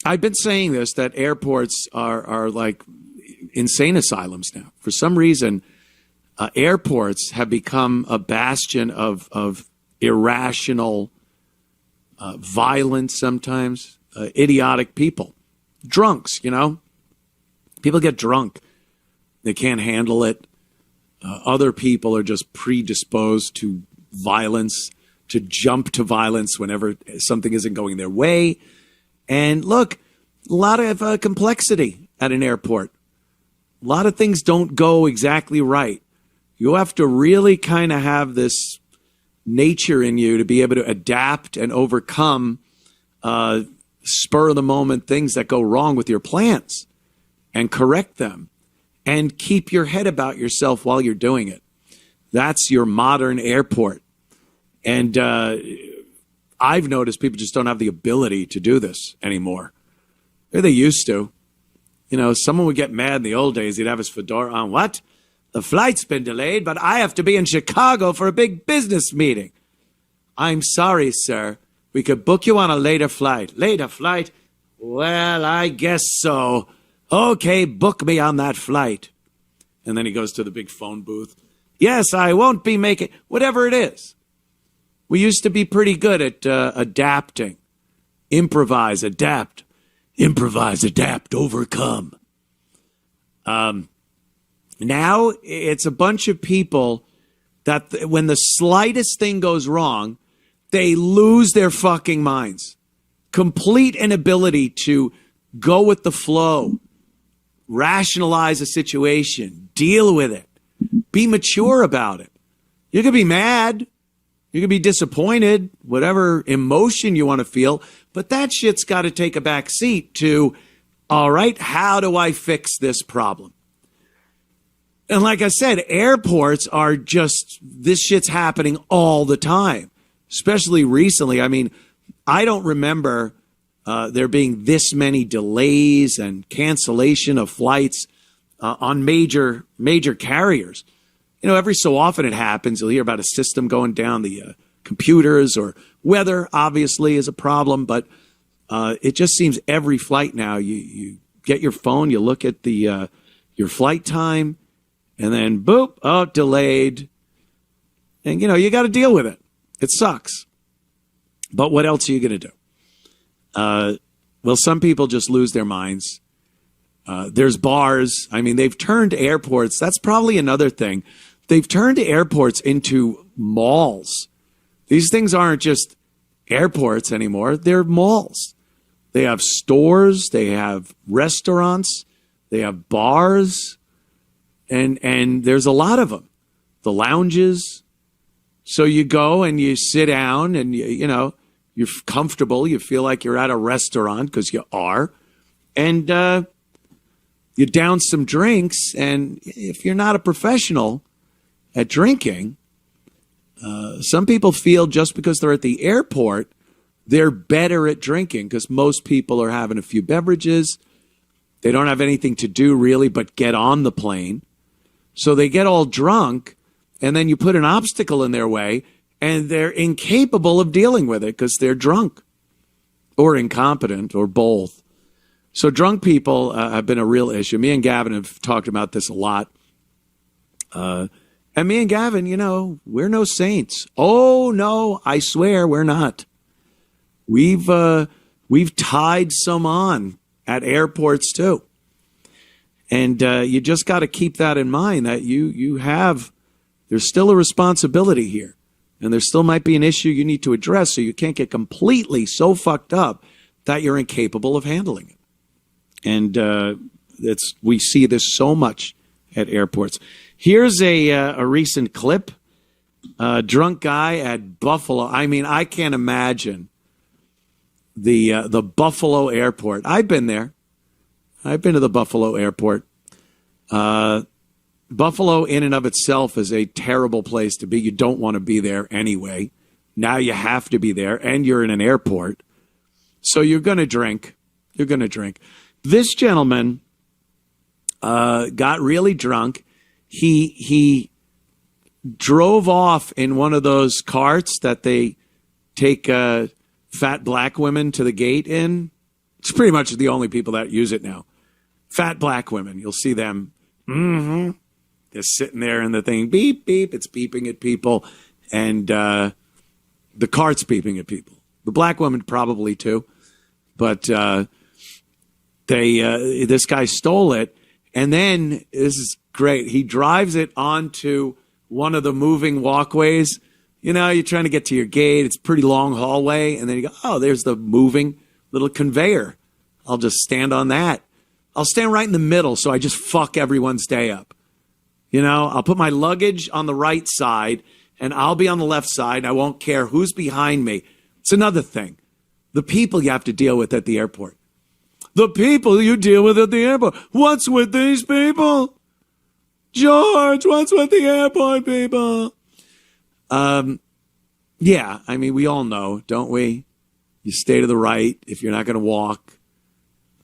I've been saying this, that airports are like insane asylums now. For some reason, airports have become a bastion of irrational violence sometimes, idiotic people. Drunks, you know? People get drunk. They can't handle it. Other people are just predisposed to violence, to jump to violence whenever something isn't going their way. And look, a lot of complexity at an airport. A lot of things don't go exactly right. You have to really kind of have this nature in you to be able to adapt and overcome spur of the moment things that go wrong with your plans and correct them and keep your head about yourself while you're doing it. That's your modern airport. And I've noticed people just don't have the ability to do this anymore. They used to. You know, someone would get mad in the old days. He'd have his fedora on. What? The flight's been delayed, but I have to be in Chicago for a big business meeting. I'm sorry, sir. We could book you on a later flight. Later flight? Well, I guess so. Okay, book me on that flight. And then he goes to the big phone booth. Yes, I won't be making... Whatever it is. We used to be pretty good at adapting. Improvise, adapt. Improvise, adapt, overcome. Now it's a bunch of people that when the slightest thing goes wrong, they lose their fucking minds. Complete inability to go with the flow, rationalize a situation, deal with it, be mature about it. You could be mad. You could be disappointed, whatever emotion you want to feel, but that shit's got to take a back seat to, all right, how do I fix this problem? And like I said, airports are just, this shit's happening all the time, especially recently. I mean, I don't remember there being this many delays and cancellation of flights on major carriers. You know, every so often it happens. You'll hear about a system going down, the computers, or weather obviously is a problem. But it just seems every flight now, you get your phone, you look at the your flight time, and then boop, oh, delayed. And, you know, you got to deal with it. It sucks. But what else are you going to do? Well, some people just lose their minds. There's bars. I mean, they've turned airports. That's probably another thing. They've turned airports into malls. These things aren't just airports anymore. They're malls. They have stores. They have restaurants. They have bars. And there's a lot of them. The lounges. So you go and you sit down and, you know, you're comfortable. You feel like you're at a restaurant because you are. And you down some drinks. And if you're not a professional at drinking, some people feel just because they're at the airport, they're better at drinking because most people are having a few beverages. They don't have anything to do really but get on the plane. So they get all drunk, and then you put an obstacle in their way, and they're incapable of dealing with it because they're drunk or incompetent or both. So drunk people have been a real issue. Me and Gavin have talked about this a lot. And me and Gavin, you know, we're no saints. Oh, no, I swear we're not. We've tied some on at airports, too. And you just got to keep that in mind, that you have, there's still a responsibility here. And there still might be an issue you need to address, so you can't get completely so fucked up that you're incapable of handling it. And we see this so much at airports. Here's a recent clip. Drunk guy at Buffalo. I mean, I can't imagine the Buffalo airport. I've been there. I've been to the Buffalo airport. Buffalo in and of itself is a terrible place to be. You don't want to be there anyway. Now you have to be there, and you're in an airport. So you're going to drink. You're going to drink. This gentleman got really drunk. He drove off in one of those carts that they take fat black women to the gate in. It's pretty much the only people that use it now. Fat black women, you'll see them. They're sitting there and the thing, beep, beep, it's beeping at people. And the cart's beeping at people. The black woman probably too. But this guy stole it. And then, this is great, he drives it onto one of the moving walkways. You know, you're trying to get to your gate. It's a pretty long hallway. And then you go, oh, there's the moving little conveyor. I'll just stand on that. I'll stand right in the middle so I just fuck everyone's day up. You know, I'll put my luggage on the right side and I'll be on the left side. I won't care who's behind me. It's another thing. The people you have to deal with at the airport. The people you deal with at the airport. What's with these people? George, what's with the airport people? Yeah, I mean, we all know, don't we? You stay to the right if you're not going to walk.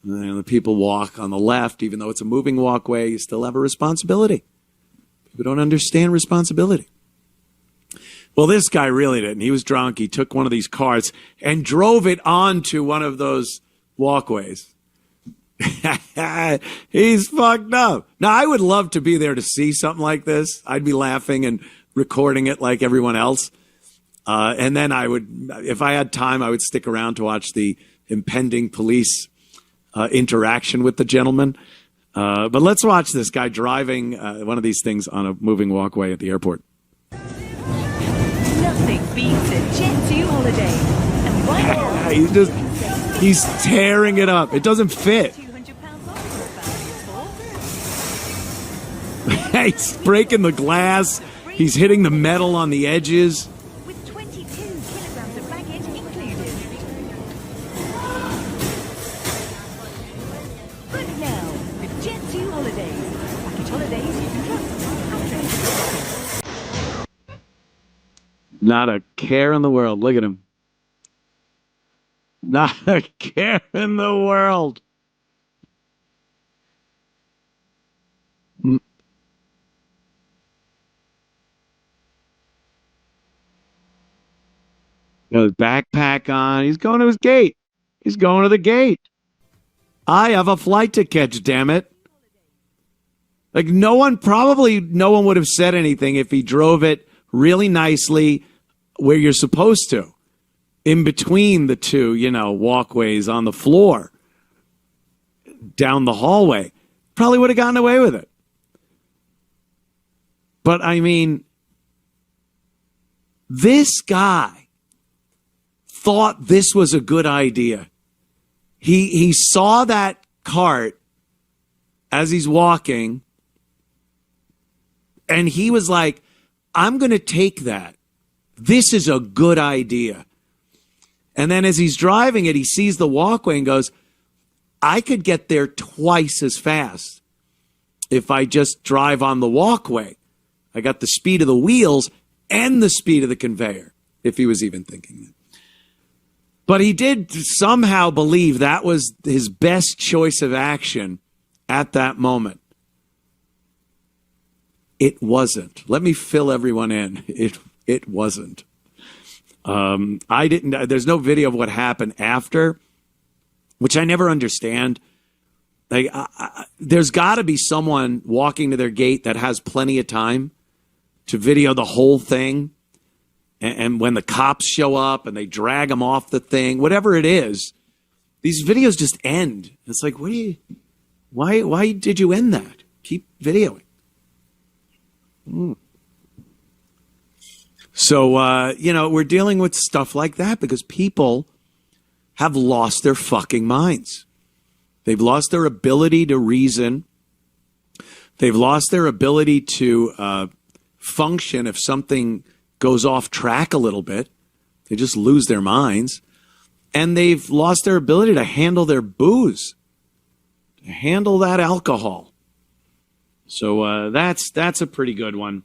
And the people walk on the left, even though it's a moving walkway, you still have a responsibility. People don't understand responsibility. Well, this guy really didn't. He was drunk. He took one of these carts and drove it onto one of those walkways. He's fucked up. Now, I would love to be there to see something like this. I'd be laughing and recording it like everyone else. And then I would, if I had time, I would stick around to watch the impending police interaction with the gentleman. But let's watch this guy driving one of these things on a moving walkway at the airport. Nothing beats a Jet 2 holiday. And why not? He's tearing it up. It doesn't fit. He's breaking the glass. He's hitting the metal on the edges. With 22 kilograms of baggage included. Book now with Jet 2 holidays. Package holidays you can trust. Not a care in the world. Look at him. Not a care in the world. Got his backpack on. He's going to his gate. He's going to the gate. I have a flight to catch, damn it. Like no one would have said anything if he drove it really nicely where you're supposed to. In between the two, walkways on the floor. Down the hallway. Probably would have gotten away with it. But I mean, this guy thought this was a good idea. He saw that cart as he's walking, and he was like, I'm going to take that. This is a good idea. And then as he's driving it, he sees the walkway and goes, I could get there twice as fast if I just drive on the walkway. I got the speed of the wheels and the speed of the conveyor, if he was even thinking that. But he did somehow believe that was his best choice of action at that moment. It wasn't. Let me fill everyone in. It wasn't. There's no video of what happened after, which I never understand. Like, there's got to be someone walking to their gate that has plenty of time to video the whole thing. And when the cops show up and they drag them off the thing, whatever it is, these videos just end. It's like, why did you end that? Keep videoing. So, we're dealing with stuff like that because people have lost their fucking minds. They've lost their ability to reason. They've lost their ability to function if something goes off track a little bit. They just lose their minds. And they've lost their ability to handle their booze, to handle that alcohol. So that's a pretty good one.